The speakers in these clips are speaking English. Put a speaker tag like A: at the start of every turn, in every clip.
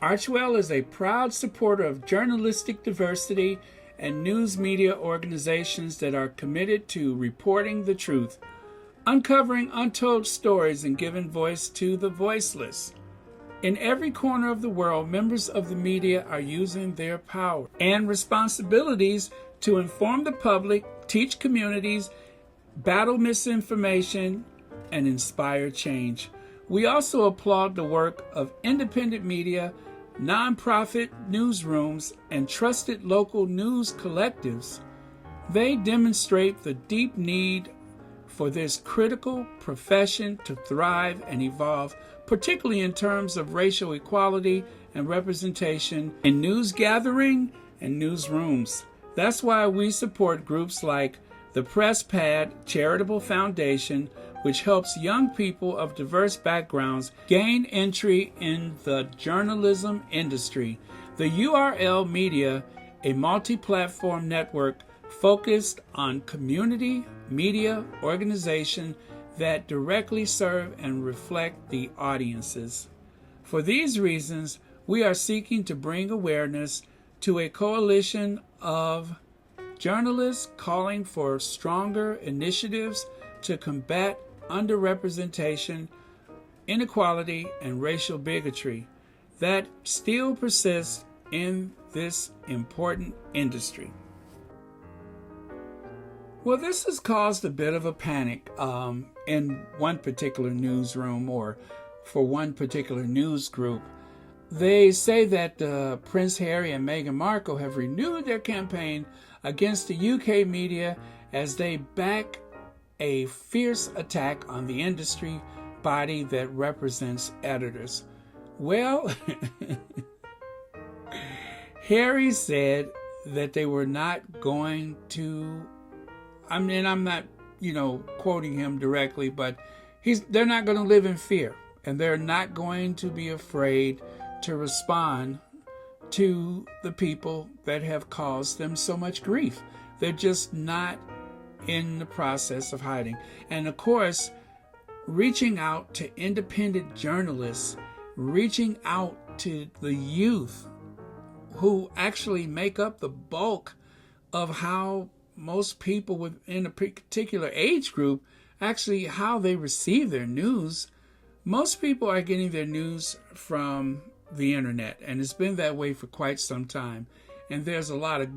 A: Archewell is a proud supporter of journalistic diversity and news media organizations that are committed to reporting the truth, uncovering untold stories, and giving voice to the voiceless. In every corner of the world, members of the media are using their power and responsibilities to inform the public, teach communities, battle misinformation, and inspire change. We also applaud the work of independent media, nonprofit newsrooms, and trusted local news collectives. They demonstrate the deep need for this critical profession to thrive and evolve, particularly in terms of racial equality and representation in news gathering and newsrooms. That's why we support groups like the Press Pad Charitable Foundation, which helps young people of diverse backgrounds gain entry in the journalism industry. The URL Media, a multi-platform network focused on community media organizations that directly serve and reflect the audiences. For these reasons, we are seeking to bring awareness to a coalition of journalists calling for stronger initiatives to combat underrepresentation, inequality, and racial bigotry that still persists in this important industry. Well, this has caused a bit of a panic in one particular newsroom or for one particular news group. They say that Prince Harry and Meghan Markle have renewed their campaign against the UK media as they back a fierce attack on the industry body that represents editors. Well, Harry said that they were not going to, I'm not, quoting him directly, but they're not going to live in fear, and they're not going to be afraid to respond to the people that have caused them so much grief. They're just not in the process of hiding. And of course, reaching out to independent journalists, reaching out to the youth who actually make up the bulk of how most people within a particular age group, actually how they receive their news. Most people are getting their news from the internet, and it's been that way for quite some time. And there's a lot of,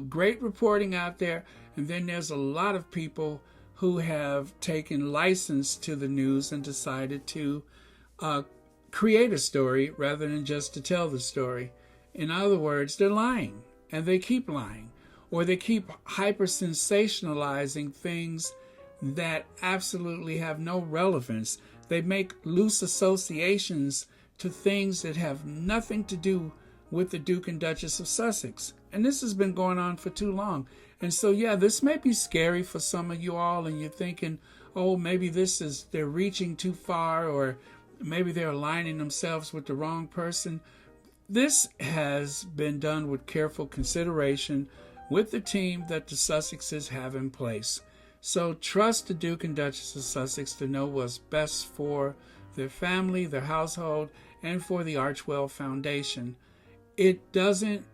A: great reporting out there, and then there's a lot of people who have taken license to the news and decided to create a story rather than just to tell the story. In other words, they're lying, and they keep lying, or they keep hyper-sensationalizing things that absolutely have no relevance. They make loose associations to things that have nothing to do with the Duke and Duchess of Sussex. And this has been going on for too long. And so, this may be scary for some of you all, and you're thinking, oh, maybe they're reaching too far, or maybe they're aligning themselves with the wrong person. This has been done with careful consideration with the team that the Sussexes have in place. So trust the Duke and Duchess of Sussex to know what's best for their family, their household, and for the Archewell Foundation. It doesn't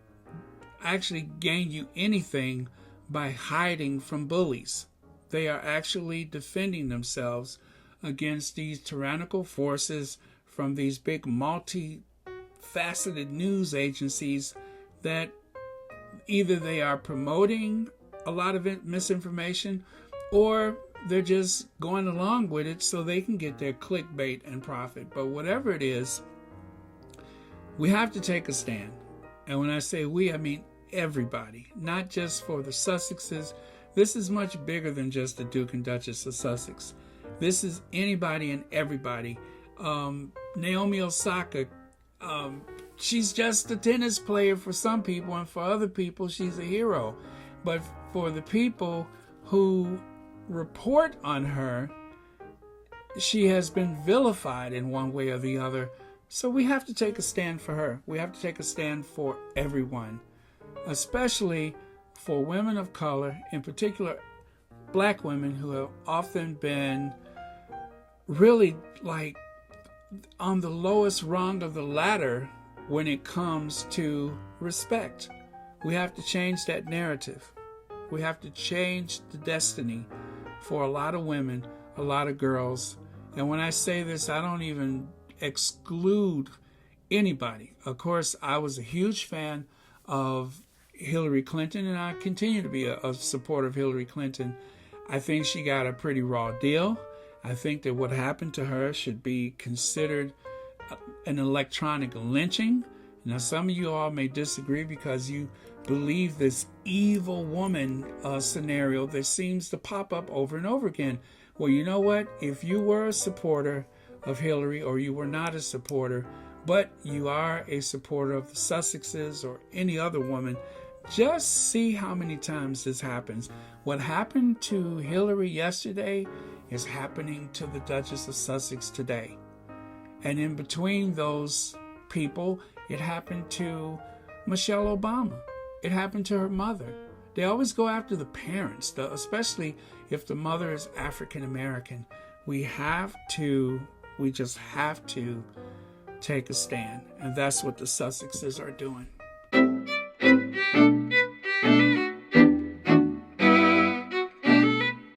A: actually gain you anything by hiding from bullies. They are actually defending themselves against these tyrannical forces from these big multi-faceted news agencies that either they are promoting a lot of misinformation, or they're just going along with it so they can get their clickbait and profit. But whatever it is, we have to take a stand. And when I say we, I mean everybody, not just for the Sussexes. This is much bigger than just the Duke and Duchess of Sussex. This is anybody and everybody. Naomi Osaka, she's just a tennis player for some people, and for other people, she's a hero. But for the people who report on her, she has been vilified in one way or the other. So we have to take a stand for her. We have to take a stand for everyone, especially for women of color, in particular black women, who have often been really like on the lowest rung of the ladder when it comes to respect. We have to change that narrative. We have to change the destiny for a lot of women, a lot of girls. And when I say this, I don't even exclude anybody. Of course, I was a huge fan of Hillary Clinton, and I continue to be a supporter of Hillary Clinton. I think she got a pretty raw deal. I think that what happened to her should be considered an electronic lynching. Now, some of you all may disagree because you believe this evil woman scenario that seems to pop up over and over again. Well, you know what? If you were a supporter of Hillary, or you were not a supporter, but you are a supporter of the Sussexes or any other woman, just see how many times this happens. What happened to Hillary yesterday is happening to the Duchess of Sussex today. And in between those people, it happened to Michelle Obama. It happened to her mother. They always go after the parents, especially if the mother is African American. We just have to take a stand. And that's what the Sussexes are doing.